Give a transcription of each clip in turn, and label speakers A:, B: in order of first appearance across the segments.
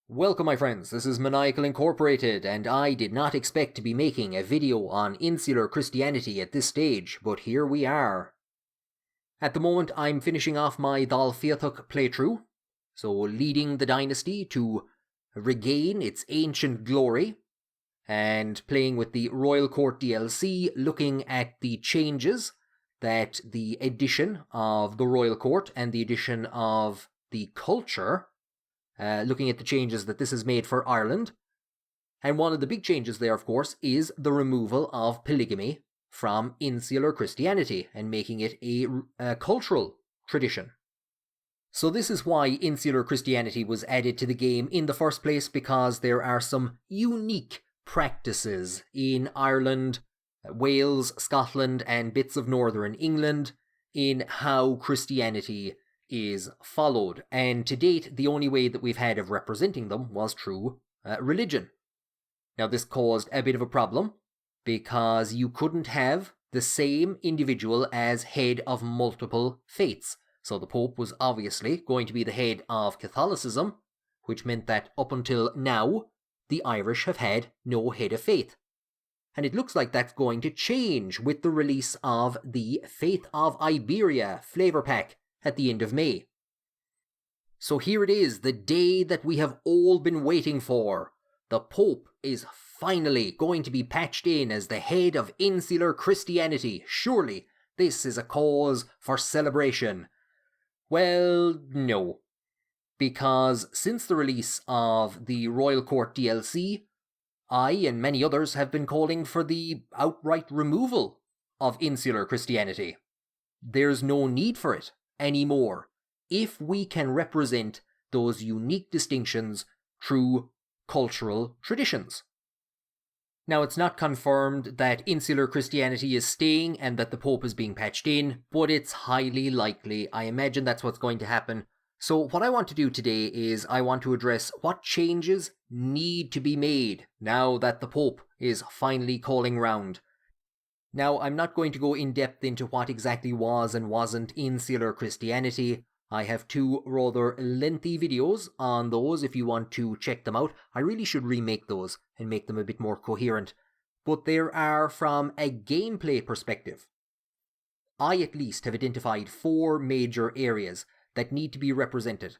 A: Welcome my friends, this is Maniacal Incorporated, and I did not expect to be making a video on Insular Christianity at this stage, but here we are. At the moment I'm finishing off my Dal Fiatach playthrough, so leading the dynasty to regain its ancient glory, and playing with the Royal Court DLC, looking at the changes that the addition of the Royal Court and the addition of the culture, looking at the changes that this has made for Ireland. And one of the big changes there, of course, is the removal of polygamy from Insular Christianity and making it a cultural tradition. So this is why Insular Christianity was added to the game in the first place, because there are some unique practices in Ireland, Wales, Scotland, and bits of northern England in how Christianity is followed, and to date the only way that we've had of representing them was through religion. Now this caused a bit of a problem, because you couldn't have the same individual as head of multiple faiths. So the Pope was obviously going to be the head of Catholicism, which meant that up until now the Irish have had no head of faith. And it looks like that's going to change with the release of the Faith of Iberia flavor pack at the end of May. So here it is, the day that we have all been waiting for. The Pope is finally going to be patched in as the head of Insular Christianity. Surely this is a cause for celebration. Well, no. Because since the release of the Royal Court DLC, I and many others have been calling for the outright removal of Insular Christianity. There's no need for it anymore if we can represent those unique distinctions through cultural traditions. Now, it's not confirmed that Insular Christianity is staying and that the Pope is being patched in, but it's highly likely. I imagine that's what's going to happen. So what I want to do today is I want to address what changes need to be made now that the Pope is finally calling round. Now, I'm not going to go in depth into what exactly was and wasn't Insular Christianity. I have two rather lengthy videos on those if you want to check them out. I really should remake those and make them a bit more coherent. But there are, from a gameplay perspective, I at least have identified 4 major areas that need to be represented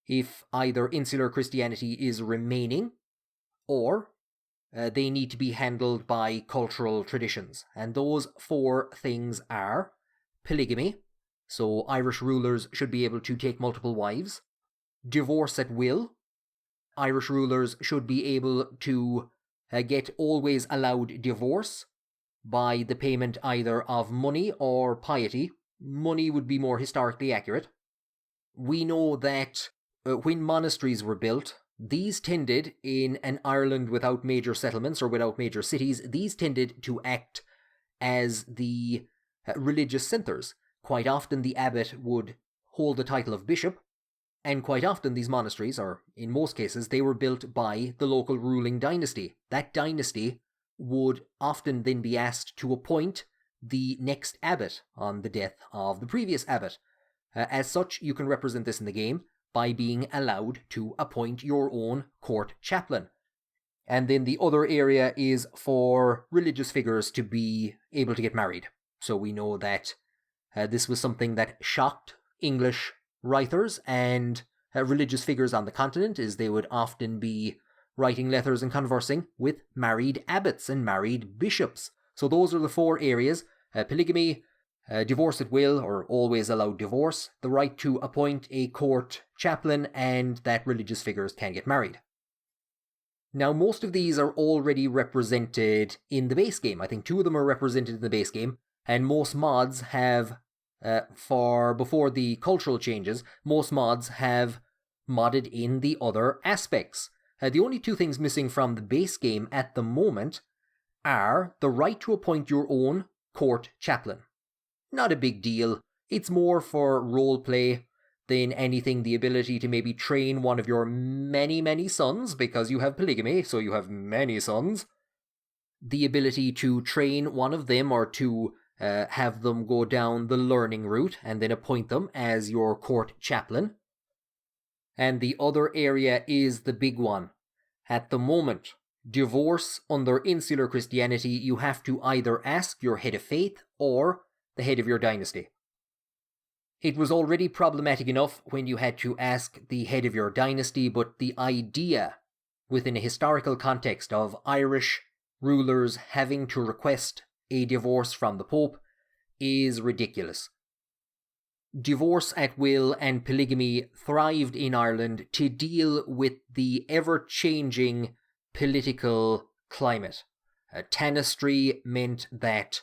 A: if either Insular Christianity is remaining or they need to be handled by cultural traditions. And those 4 things are polygamy, so Irish rulers should be able to take multiple wives; divorce at will, Irish rulers should be able to get always allowed divorce by the payment either of money or piety. Money would be more historically accurate. We know that when monasteries were built, these tended, in an Ireland without major settlements or without major cities, these tended to act as the religious centres. Quite often the abbot would hold the title of bishop, and quite often these monasteries, or in most cases, they were built by the local ruling dynasty. That dynasty would often then be asked to appoint the next abbot on the death of the previous abbot. As such, you can represent this in the game by being allowed to appoint your own court chaplain. And then the other area is for religious figures to be able to get married. So we know that this was something that shocked English writers and religious figures on the continent, is they would often be writing letters and conversing with married abbots and married bishops. So those are the 4 areas: polygamy, divorce at will or always allowed divorce, the right to appoint a court chaplain, and that religious figures can get married. Now, most of these are already represented in the base game. I think 2 of them are represented in the base game, and most mods have, before the cultural changes, most mods have modded in the other aspects. The only 2 things missing from the base game at the moment are the right to appoint your own court chaplain. Not a big deal. It's more for roleplay than anything, the ability to maybe train one of your many sons, because you have polygamy, so you have many sons. The ability to train one of them or to have them go down the learning route and then appoint them as your court chaplain. And the other area is the big one. At the moment, divorce under Insular Christianity, you have to either ask your head of faith or the head of your dynasty. It was already problematic enough when you had to ask the head of your dynasty, but the idea within a historical context of Irish rulers having to request a divorce from the Pope is ridiculous. Divorce at will and polygamy thrived in Ireland to deal with the ever-changing political climate. Tanistry meant that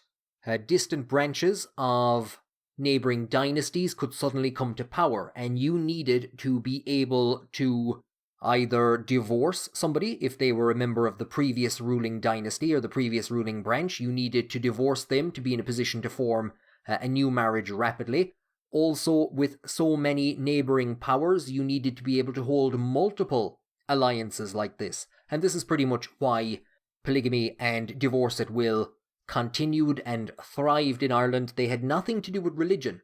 A: distant branches of neighbouring dynasties could suddenly come to power, and you needed to be able to either divorce somebody if they were a member of the previous ruling dynasty or the previous ruling branch. You needed to divorce them to be in a position to form a new marriage rapidly. Also, with so many neighbouring powers, you needed to be able to hold multiple alliances like this. And this is pretty much why polygamy and divorce at will continued and thrived in Ireland. They had nothing to do with religion.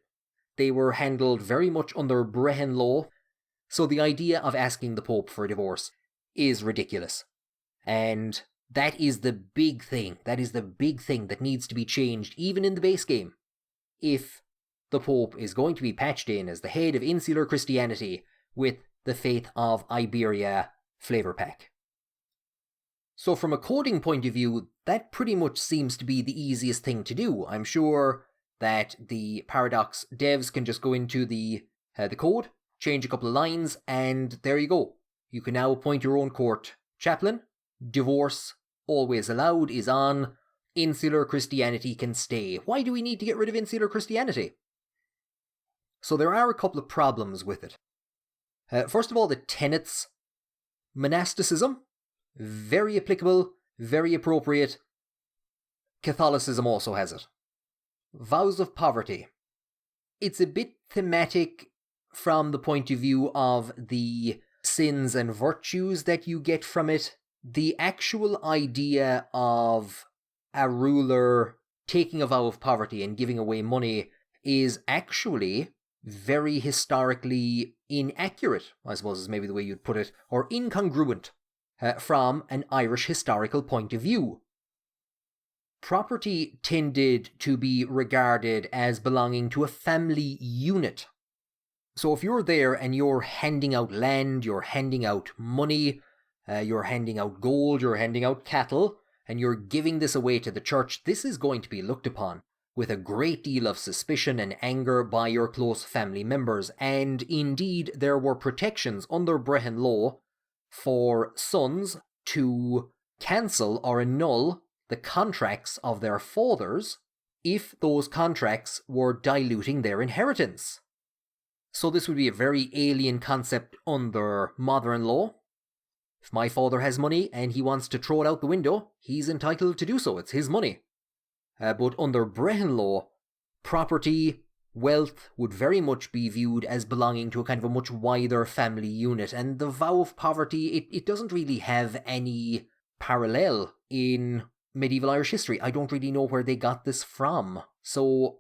A: They were handled very much under Brehon law, so the idea of asking the Pope for a divorce is ridiculous. And that is the big thing. That is the big thing that needs to be changed, even in the base game. If the Pope is going to be patched in as the head of Insular Christianity with the Faith of Iberia flavor pack. So from a coding point of view, that pretty much seems to be the easiest thing to do. I'm sure that the Paradox devs can just go into the code, change a couple of lines, and there you go. You can now appoint your own court chaplain. Divorce, always allowed, is on. Insular Christianity can stay. Why do we need to get rid of Insular Christianity? So there are a couple of problems with it. First of all, the tenets. Monasticism, very applicable, very appropriate. Catholicism also has it. Vows of poverty. It's a bit thematic from the point of view of the sins and virtues that you get from it. The actual idea of a ruler taking a vow of poverty and giving away money is actually very historically inaccurate, I suppose is maybe the way you'd put it, or incongruent from an Irish historical point of view. Property tended to be regarded as belonging to a family unit. So if you're there and you're handing out land, you're handing out money, you're handing out gold, you're handing out cattle, and you're giving this away to the church, this is going to be looked upon with a great deal of suspicion and anger by your close family members. And indeed, there were protections under Brehon law for sons to cancel or annul the contracts of their fathers if those contracts were diluting their inheritance. So this would be a very alien concept under modern law. If my father has money and he wants to throw it out the window, he's entitled to do so. It's his money. But under Brehon law, property, wealth would very much be viewed as belonging to a kind of a much wider family unit. And the vow of poverty, it doesn't really have any parallel in medieval Irish history. I don't really know where they got this from. So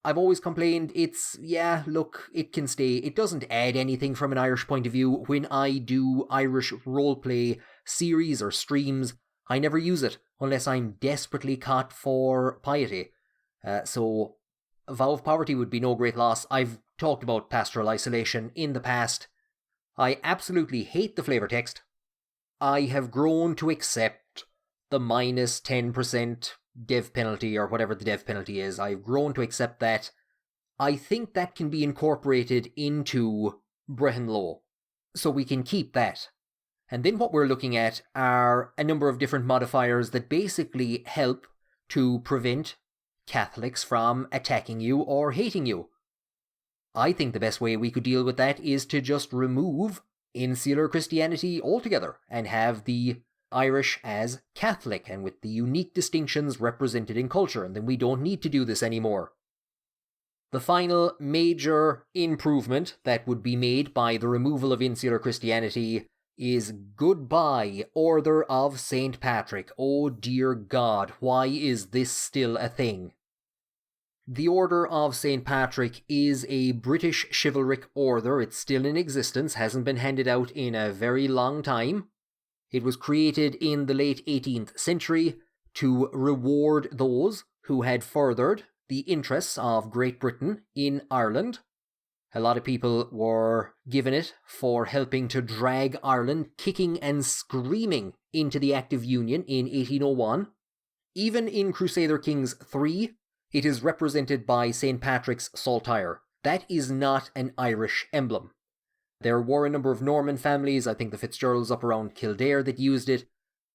A: I've always complained it can stay. It doesn't add anything from an Irish point of view. When I do Irish roleplay series or streams, I never use it unless I'm desperately caught for piety. So a vow of poverty would be no great loss. I've talked about pastoral isolation in the past. I absolutely hate the flavour text. I have grown to accept the minus 10% dev penalty or whatever the dev penalty is. I've grown to accept that. I think that can be incorporated into Brehon law, so we can keep that. And then what we're looking at are a number of different modifiers that basically help to prevent Catholics from attacking you or hating you. I think the best way we could deal with that is to just remove Insular Christianity altogether and have the Irish as Catholic and with the unique distinctions represented in culture, and then we don't need to do this anymore. The final major improvement that would be made by the removal of Insular Christianity is goodbye, Order of St. Patrick. Oh dear God, why is this still a thing? The Order of St. Patrick is a British chivalric order. It's still in existence, hasn't been handed out in a very long time. It was created in the late 18th century to reward those who had furthered the interests of Great Britain in Ireland. A lot of people were given it for helping to drag Ireland kicking and screaming into the active union in 1801. Even in Crusader Kings 3, it is represented by St. Patrick's saltire. That is not an Irish emblem. There were a number of Norman families, I think the Fitzgeralds up around Kildare, that used it,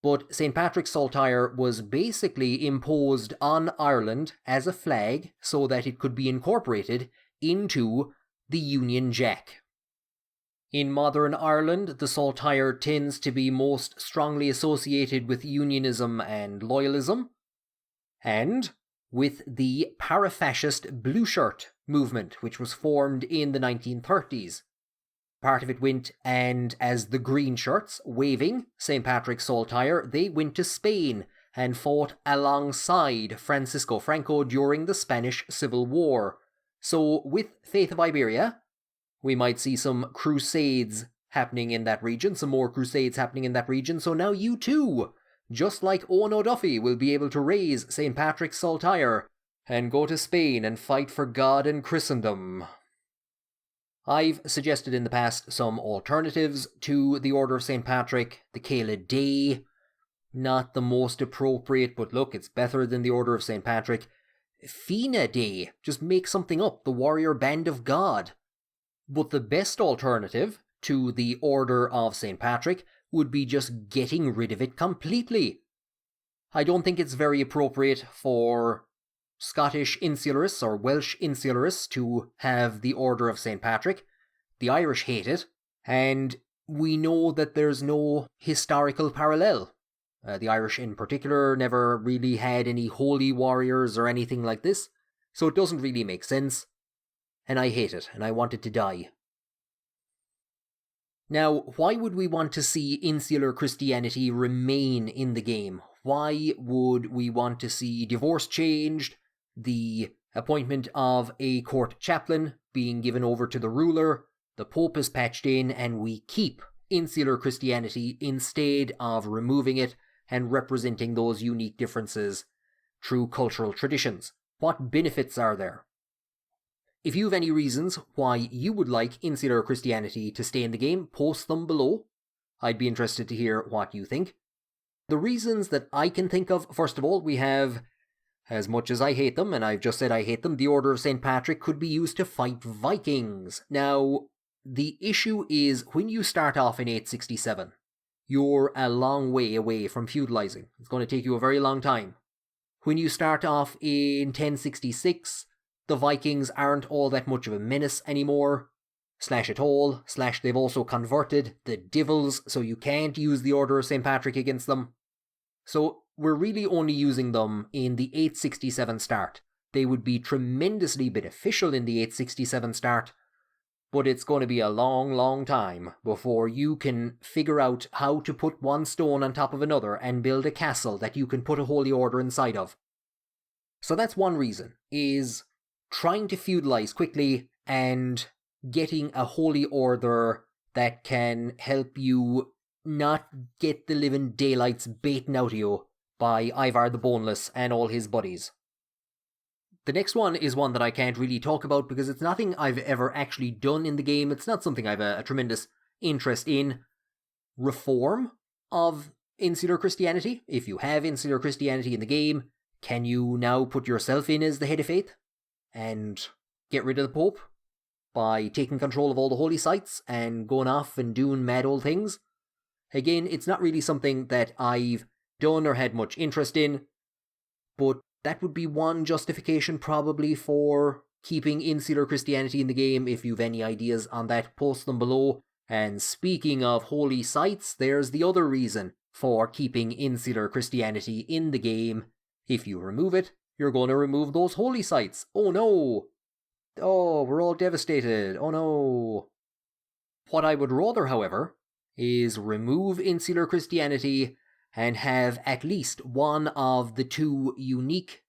A: but St. Patrick's saltire was basically imposed on Ireland as a flag so that it could be incorporated into the Union Jack. In modern Ireland, the saltire tends to be most strongly associated with unionism and loyalism, and with the para-fascist blue shirt movement, which was formed in the 1930s. Part of it went, and as the green shirts, waving St. Patrick's saltire, they went to Spain and fought alongside Francisco Franco during the Spanish Civil War. So with Faith of Iberia, we might see some crusades happening in that region, some more crusades happening in that region, so now you too, just like Owen O'Duffy, will be able to raise St. Patrick's saltire and go to Spain and fight for God and Christendom. I've suggested in the past some alternatives to the Order of St. Patrick. The Céile Day, not the most appropriate, but look, it's better than the Order of St. Patrick. Fine Day, just make something up, the Warrior Band of God. But the best alternative to the Order of St. Patrick would be just getting rid of it completely. I don't think it's very appropriate for Scottish insularists or Welsh insularists to have the Order of St. Patrick. The Irish hate it, and we know that there's no historical parallel. The Irish in particular never really had any holy warriors or anything like this, so it doesn't really make sense, and I hate it, and I want it to die. Now, why would we want to see Insular Christianity remain in the game? Why would we want to see divorce changed, the appointment of a court chaplain being given over to the ruler, the Pope is patched in, and we keep Insular Christianity instead of removing it and representing those unique differences through cultural traditions? What benefits are there? If you have any reasons why you would like Insular Christianity to stay in the game, post them below. I'd be interested to hear what you think. The reasons that I can think of, first of all, we have, as much as I hate them, and I've just said I hate them, the Order of St. Patrick could be used to fight Vikings. Now, the issue is when you start off in 867, you're a long way away from feudalizing. It's going to take you a very long time. When you start off in 1066, the Vikings aren't all that much of a menace anymore. Slash at all. Slash they've also converted the Devils, so you can't use the Order of St. Patrick against them. So we're really only using them in the 867 start. They would be tremendously beneficial in the 867 start, but it's going to be a long, long time before you can figure out how to put one stone on top of another and build a castle that you can put a holy order inside of. So that's one reason, is trying to feudalize quickly and getting a holy order that can help you not get the living daylights baiting out of you by Ivar the Boneless and all his buddies. The next one is one that I can't really talk about because it's nothing I've ever actually done in the game. It's not something I've a tremendous interest in. Reform of Insular Christianity. If you have Insular Christianity in the game, can you now put yourself in as the head of faith and get rid of the Pope by taking control of all the holy sites and going off and doing mad old things? Again, it's not really something that I've done or had much interest in, but that would be one justification probably for keeping Insular Christianity in the game. If you've any ideas on that, post them below. And speaking of holy sites, there's the other reason for keeping Insular Christianity in the game. If you remove it, you're going to remove those holy sites. Oh no! Oh, we're all devastated. Oh no! What I would rather, however, is remove Insular Christianity and have at least one of the two unique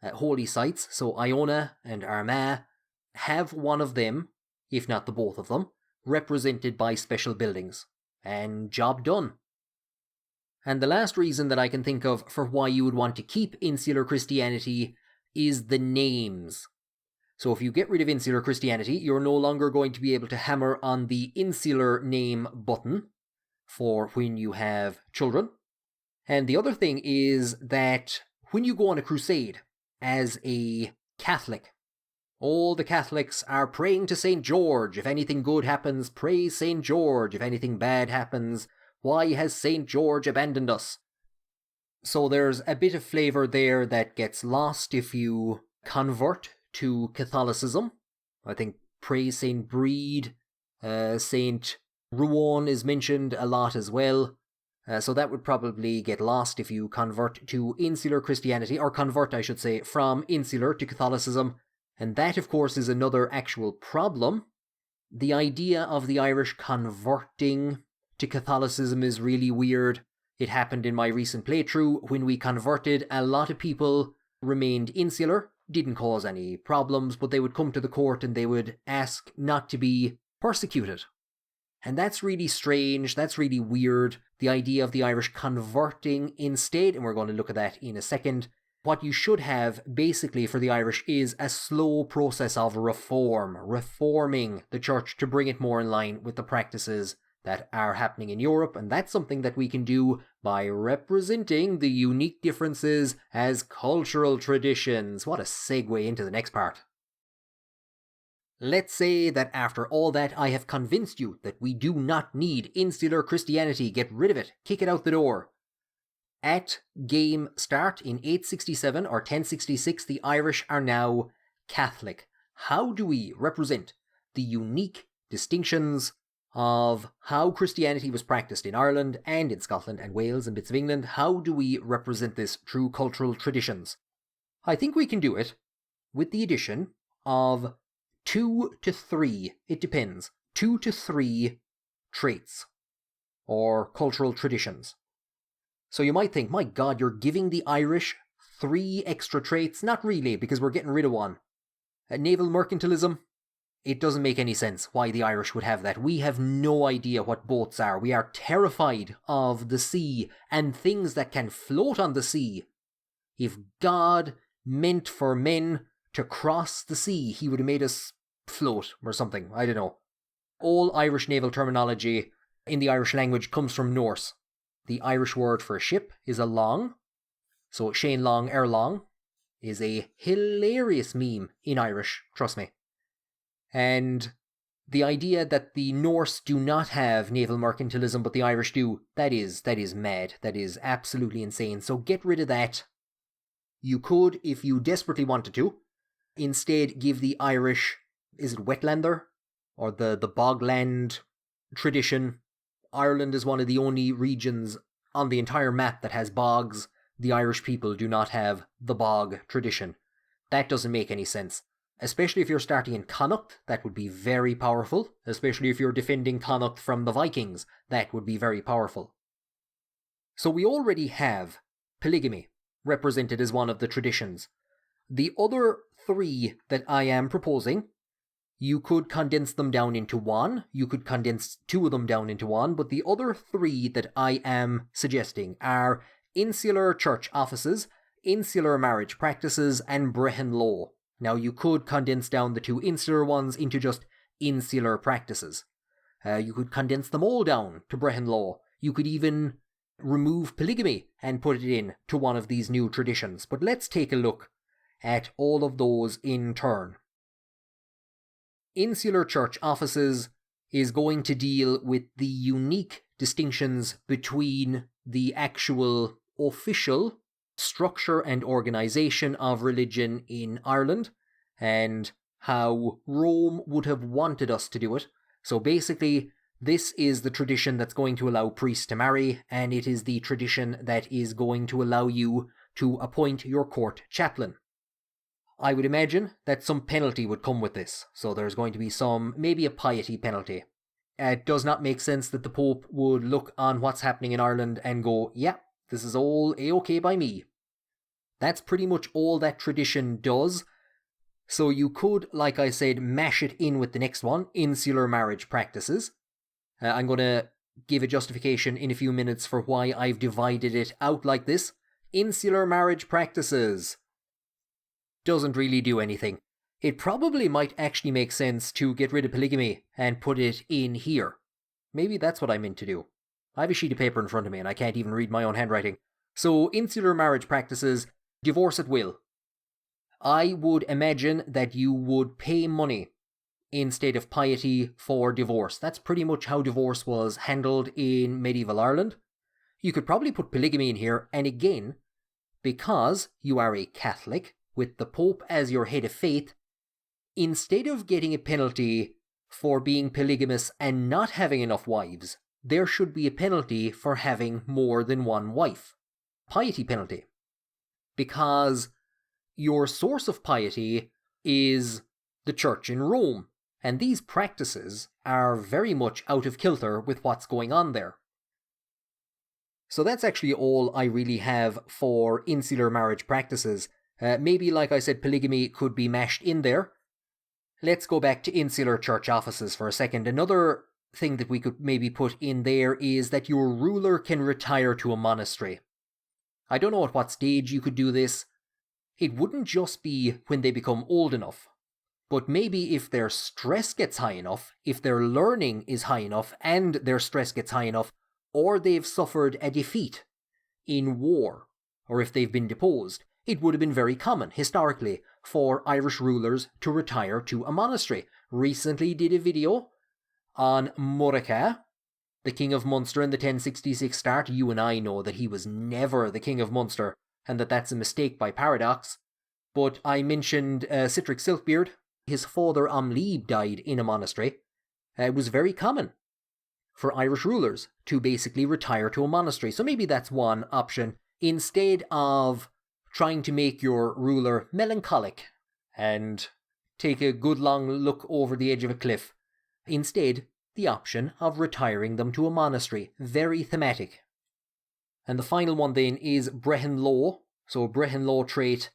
A: holy sites, so Iona and Armagh, have one of them, if not the both of them, represented by special buildings. And job done. And the last reason that I can think of for why you would want to keep Insular Christianity is the names. So if you get rid of Insular Christianity, you're no longer going to be able to hammer on the insular name button for when you have children. And the other thing is that when you go on a crusade as a Catholic, all the Catholics are praying to St. George. If anything good happens, praise St. George. If anything bad happens, why has St. George abandoned us? So there's a bit of flavour there that gets lost if you convert to Catholicism. I think praise St. Brede, St. Ruan is mentioned a lot as well. So that would probably get lost if you convert to Insular Christianity, or convert, I should say, from Insular to Catholicism. And that, of course, is another actual problem. The idea of the Irish converting to Catholicism is really weird. It happened in my recent playthrough. When we converted, a lot of people remained insular, didn't cause any problems, but they would come to the court and they would ask not to be persecuted. And that's really strange, that's really weird. The idea of the Irish converting instead, and we're going to look at that in a second. What you should have, basically, for the Irish is a slow process of reforming the church to bring it more in line with the practices that are happening in Europe, and that's something that we can do by representing the unique differences as cultural traditions. What a segue into the next part. Let's say that after all that I have convinced you that we do not need Insular Christianity, get rid of it, kick it out the door. At game start in 867 or 1066, the Irish are now Catholic. How do we represent the unique distinctions of how Christianity was practiced in Ireland and in Scotland and Wales and bits of England? How do we represent this through cultural traditions? I think we can do it with the addition of 2 to 3, it depends, 2 to 3 traits or cultural traditions. So you might think, my God, you're giving the Irish 3 extra traits? Not really, because we're getting rid of one. Naval mercantilism, it doesn't make any sense why the Irish would have that. We have no idea what boats are. We are terrified of the sea and things that can float on the sea. If God meant for men to cross the sea, he would have made us float or something. I don't know. All Irish naval terminology in the Irish language comes from Norse. The Irish word for a ship is a long. So Shane Long, Erlong is a hilarious meme in Irish, trust me. And the idea that the Norse do not have naval mercantilism but the Irish do, that is mad. That is absolutely insane. So get rid of that. You could, if you desperately wanted to, instead give the Irish, is it wetlander? Or the bogland tradition. Ireland is one of the only regions on the entire map that has bogs. The Irish people do not have the bog tradition. That doesn't make any sense. Especially if you're starting in Connacht, that would be very powerful. Especially if you're defending Connacht from the Vikings, that would be very powerful. So we already have polygamy represented as one of the traditions. The other 3 that I am proposing, you could condense them down into 1, you could condense 2 of them down into 1, but the other 3 that I am suggesting are insular church offices, insular marriage practices, and Brehon law. Now you could condense down the 2 insular ones into just insular practices. You could condense them all down to Brehon law. You could even remove polygamy and put it in to one of these new traditions. But let's take a look at all of those in turn. Insular church offices is going to deal with the unique distinctions between the actual official structure and organisation of religion in Ireland and how Rome would have wanted us to do it. So basically, this is the tradition that's going to allow priests to marry, and it is the tradition that is going to allow you to appoint your court chaplain. I would imagine that some penalty would come with this, so there's going to be maybe a piety penalty. It does not make sense that the Pope would look on what's happening in Ireland and go, yeah, this is all A-OK by me. That's pretty much all that tradition does. So you could, like I said, mash it in with the next one, insular marriage practices. I'm going to give a justification in a few minutes for why I've divided it out like this. Insular marriage practices doesn't really do anything. It probably might actually make sense to get rid of polygamy and put it in here. Maybe that's what I meant to do. I have a sheet of paper in front of me and I can't even read my own handwriting. So, insular marriage practices, divorce at will. I would imagine that you would pay money instead of piety for divorce. That's pretty much how divorce was handled in medieval Ireland. You could probably put polygamy in here, and again, because you are a Catholic, with the Pope as your head of faith, instead of getting a penalty for being polygamous and not having enough wives, there should be a penalty for having more than one wife. Piety penalty. Because your source of piety is the Church in Rome, and these practices are very much out of kilter with what's going on there. So that's actually all I really have for insular marriage practices. Maybe, like I said, polygamy could be mashed in there. Let's go back to insular church offices for a second. Another thing that we could maybe put in there is that your ruler can retire to a monastery. I don't know at what stage you could do this. It wouldn't just be when they become old enough, but maybe if their stress gets high enough, if their learning is high enough and their stress gets high enough, or they've suffered a defeat in war, or if they've been deposed, it would have been very common, historically, for Irish rulers to retire to a monastery. Recently did a video on Murdocha, the King of Munster in the 1066 start. You and I know that he was never the King of Munster, and that that's a mistake by paradox. But I mentioned Citric Silkbeard. His father Amlib died in a monastery. It was very common for Irish rulers to basically retire to a monastery. So maybe that's one option. Instead of trying to make your ruler melancholic and take a good long look over the edge of a cliff, instead, the option of retiring them to a monastery. Very thematic. And the final one then is Brehon law. So Brehon law trait.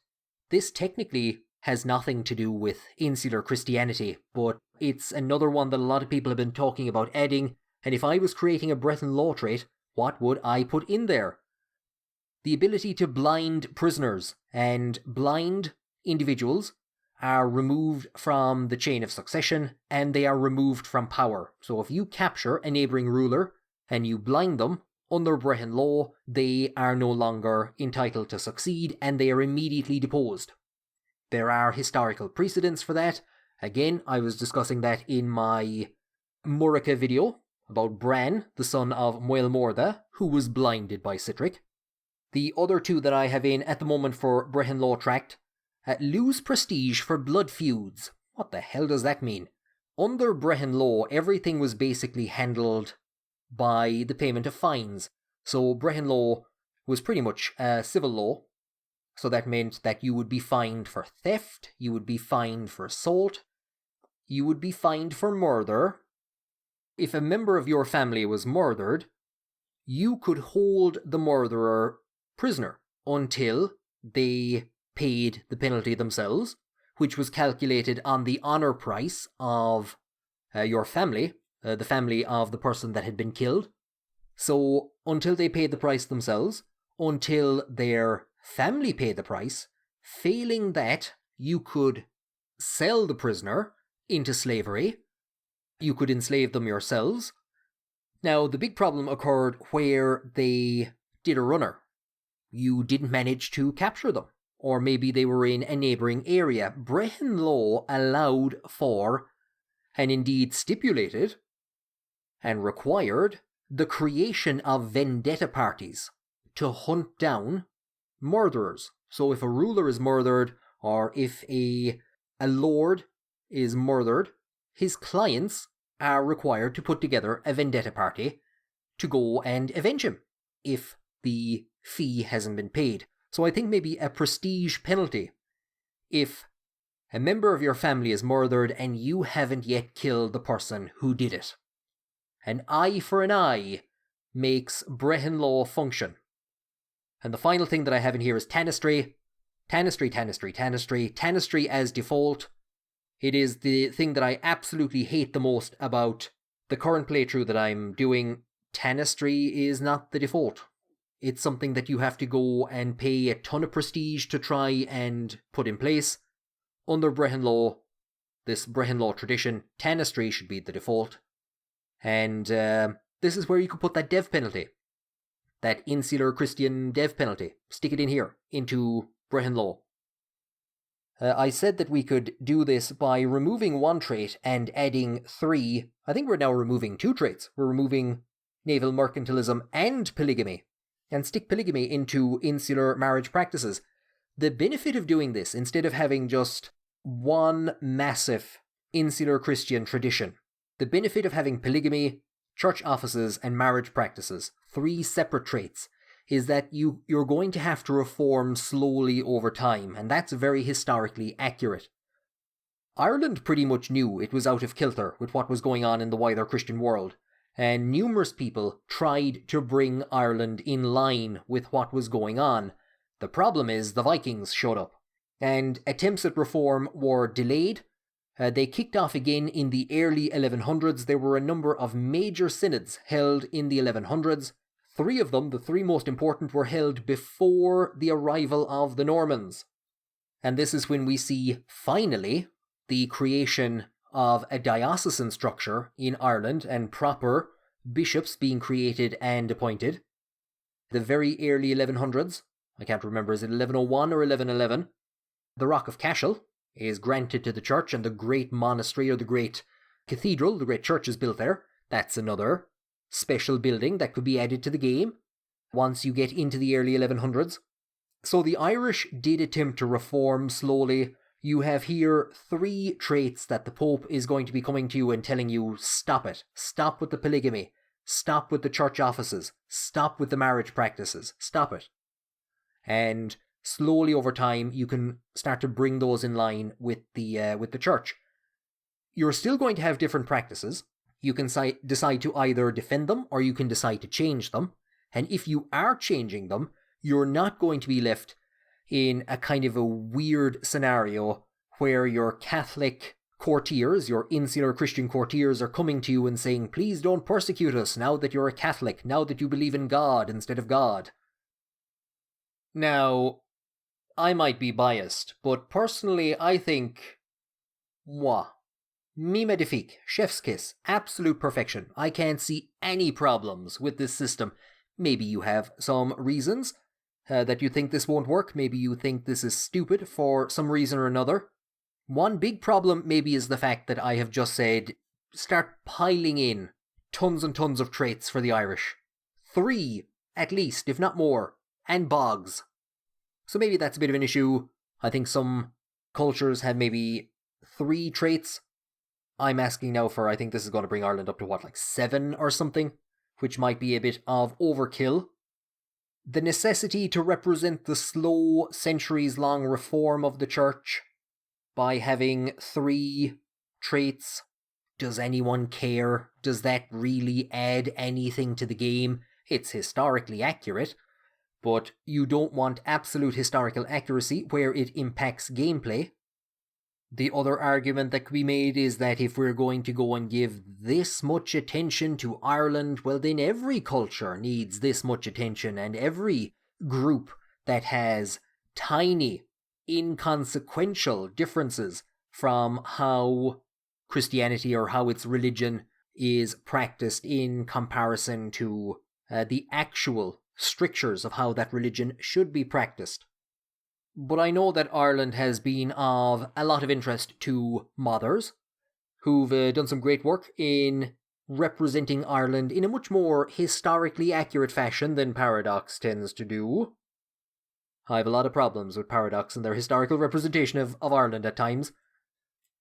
A: This technically has nothing to do with insular Christianity, but it's another one that a lot of people have been talking about adding. And if I was creating a Brehon law trait, what would I put in there? The ability to blind prisoners, and blind individuals are removed from the chain of succession, and they are removed from power. So if you capture a neighbouring ruler and you blind them, under Brehon law, they are no longer entitled to succeed, and they are immediately deposed. There are historical precedents for that. Again, I was discussing that in my Murica video about Bran, the son of Muel Morda, who was blinded by Citric. The other two that I have in at the moment for Brehon law tract, lose prestige for blood feuds. What the hell does that mean? Under Brehon law, everything was basically handled by the payment of fines. So Brehon law was pretty much civil law. So that meant that you would be fined for theft, you would be fined for assault, you would be fined for murder. If a member of your family was murdered, you could hold the murderer prisoner until they paid the penalty themselves, which was calculated on the honour price of your family, the family of the person that had been killed. So until they paid the price themselves, until their family paid the price, failing that, you could sell the prisoner into slavery. You could enslave them yourselves. Now, the big problem occurred where they did a runner. You didn't manage to capture them, or maybe they were in a neighbouring area. Brehon law allowed for, and indeed stipulated, and required, the creation of vendetta parties to hunt down murderers. So if a ruler is murdered, or if a lord is murdered, his clients are required to put together a vendetta party to go and avenge him if the fee hasn't been paid. So I think maybe a prestige penalty. If a member of your family is murdered and you haven't yet killed the person who did it. An eye for an eye makes Brehon law function. And the final thing that I have in here is tanistry. Tanistry as default. It is the thing that I absolutely hate the most about the current playthrough that I'm doing. Tanistry is not the default. It's something that you have to go and pay a ton of prestige to try and put in place. Under Brehon law, this Brehon law tradition, Tanistry should be the default. And this is where you could put that dev penalty. That Insular Christian dev penalty. Stick it in here, into Brehon law. I said that we could do this by removing one trait and adding 3. I think we're now removing 2 traits. We're removing naval mercantilism and polygamy. And stick polygamy into insular marriage practices. The benefit of doing this, instead of having just one massive insular Christian tradition, the benefit of having polygamy, church offices, and marriage practices, 3 separate traits, is that you're going to have to reform slowly over time, and that's very historically accurate. Ireland pretty much knew it was out of kilter with what was going on in the wider Christian world, and numerous people tried to bring Ireland in line with what was going on. The problem is the Vikings showed up, and attempts at reform were delayed. They kicked off again in the early 1100s. There were a number of major synods held in the 1100s. 3 of them, the 3 most important, were held before the arrival of the Normans. And this is when we see, finally, the creation of a diocesan structure in Ireland and proper bishops being created and appointed. The very early 1100s, I can't remember, is it 1101 or 1111? The Rock of Cashel is granted to the church, and the great monastery or the great cathedral, the great church is built there. That's another special building that could be added to the game once you get into the early 1100s. So the Irish did attempt to reform slowly. You have here 3 traits that the Pope is going to be coming to you and telling you, stop it. Stop with the polygamy. Stop with the church offices. Stop with the marriage practices. Stop it. And slowly over time, you can start to bring those in line with the church. You're still going to have different practices. You can decide to either defend them or you can decide to change them. And if you are changing them, you're not going to be left in a kind of a weird scenario where your Catholic courtiers, your insular Christian courtiers, are coming to you and saying, please don't persecute us now that you're a Catholic, now that you believe in God instead of God. Now, I might be biased, but personally I think, mi magnifique, chef's kiss, absolute perfection. I can't see any problems with this system. Maybe you have some reasons that you think this won't work. Maybe you think this is stupid for some reason or another. One big problem maybe is the fact that I have just said, start piling in tons and tons of traits for the Irish. 3, at least, if not more, and bogs. So maybe that's a bit of an issue. I think some cultures have maybe 3 traits. I'm asking now for, I think this is going to bring Ireland up to what, like 7 or something, which might be a bit of overkill. The necessity to represent the slow, centuries-long reform of the church by having 3 traits. Does anyone care? Does that really add anything to the game? It's historically accurate, but you don't want absolute historical accuracy where it impacts gameplay. The other argument that could be made is that if we're going to go and give this much attention to Ireland, well then every culture needs this much attention, and every group that has tiny, inconsequential differences from how Christianity or how its religion is practiced in comparison to the actual strictures of how that religion should be practiced. But I know that Ireland has been of a lot of interest to modders, who've done some great work in representing Ireland in a much more historically accurate fashion than Paradox tends to do. I have a lot of problems with Paradox and their historical representation of Ireland at times.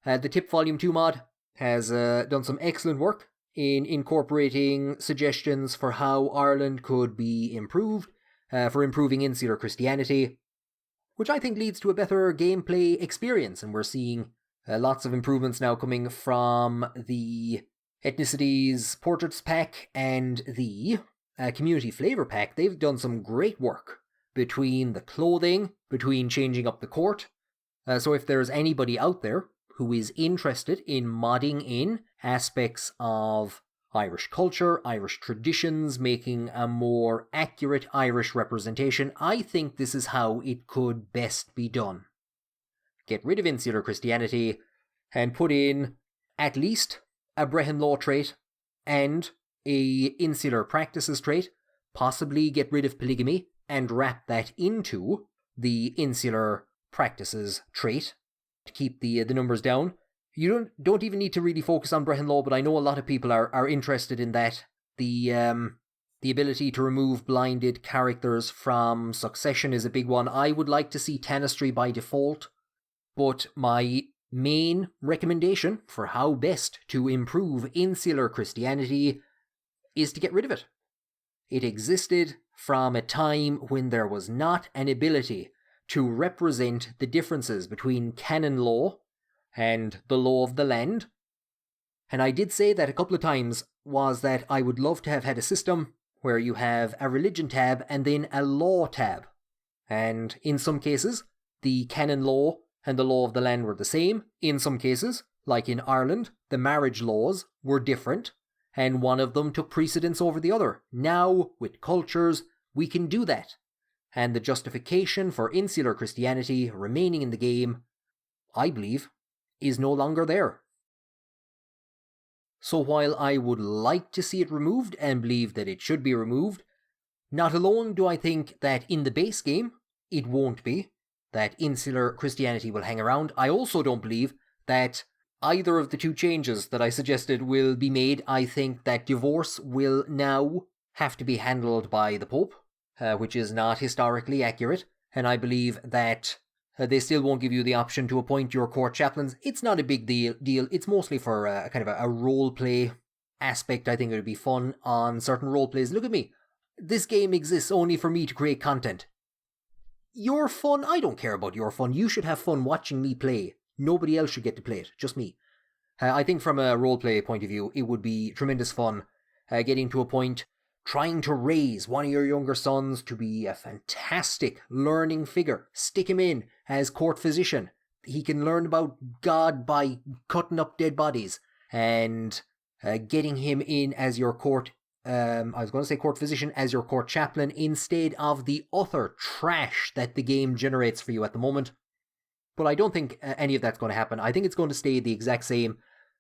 A: The Tip Volume 2 mod has done some excellent work in incorporating suggestions for how Ireland could be improved, for improving insular Christianity, which I think leads to a better gameplay experience, and we're seeing lots of improvements now coming from the Ethnicities Portraits pack and the Community Flavor pack. They've done some great work between the clothing, between changing up the court. So if there's anybody out there who is interested in modding in aspects of Irish culture, Irish traditions, making a more accurate Irish representation, I think this is how it could best be done. Get rid of Insular Christianity and put in at least a Brehon law trait and a Insular practices trait, possibly get rid of polygamy and wrap that into the Insular practices trait to keep the numbers down. You don't even need to really focus on Brehon law, but I know a lot of people are interested in that. The ability to remove blinded characters from succession is a big one. I would like to see Tanistry by default, but my main recommendation for how best to improve Insular Christianity is to get rid of it. It existed from a time when there was not an ability to represent the differences between canon law and the law of the land. And I did say that a couple of times, was that I would love to have had a system where you have a religion tab and then a law tab. And in some cases, the canon law and the law of the land were the same. In some cases, like in Ireland, the marriage laws were different, and one of them took precedence over the other. Now, with cultures, we can do that. And the justification for Insular Christianity remaining in the game, I believe, is no longer there. So while I would like to see it removed and believe that it should be removed, not alone do I think that in the base game it won't be, that Insular Christianity will hang around, I also don't believe that either of the two changes that I suggested will be made. I think that divorce will now have to be handled by the Pope, which is not historically accurate, and I believe that they still won't give you the option to appoint your court chaplains. It's not a big deal. It's mostly for kind of a role play aspect. I think it would be fun on certain role plays. Look at me. This game exists only for me to create content. Your fun? I don't care about your fun. You should have fun watching me play. Nobody else should get to play it. Just me. I think from a role play point of view, it would be tremendous fun getting to a point, trying to raise one of your younger sons to be a fantastic learning figure. Stick him in as court physician. He can learn about God by cutting up dead bodies. And getting him in as your court, I was going to say court physician, as your court chaplain, instead of the utter trash that the game generates for you at the moment. But I don't think any of that's going to happen. I think it's going to stay the exact same.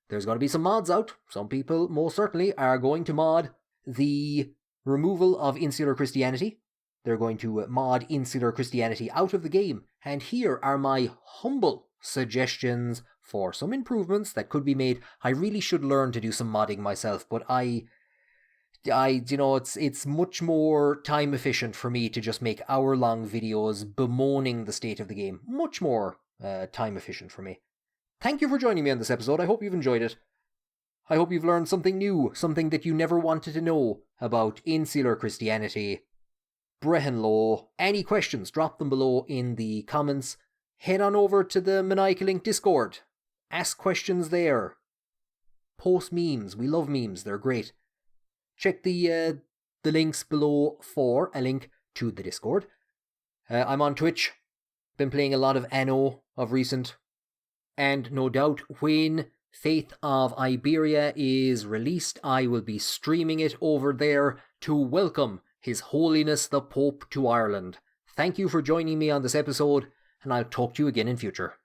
A: There's going to be some mods out. Some people most certainly are going to mod the removal of Insular Christianity. They're going to mod Insular Christianity out of the game. And here are my humble suggestions for some improvements that could be made. I really should learn to do some modding myself, but it's much more time efficient for me to just make hour-long videos bemoaning the state of the game. Much more time efficient for me. Thank you for joining me on this episode. I hope you've enjoyed it. I hope you've learned something new, something that you never wanted to know about Insular Christianity, Brehon law. Any questions, drop them below in the comments. Head on over to the Maniacal Link Discord. Ask questions there. Post memes. We love memes. They're great. Check the links below for a link to the Discord. I'm on Twitch. Been playing a lot of Anno of recent. And no doubt when Faith of Iberia is released, I will be streaming it over there to welcome His Holiness the Pope to Ireland. Thank you for joining me on this episode, and I'll talk to you again in future.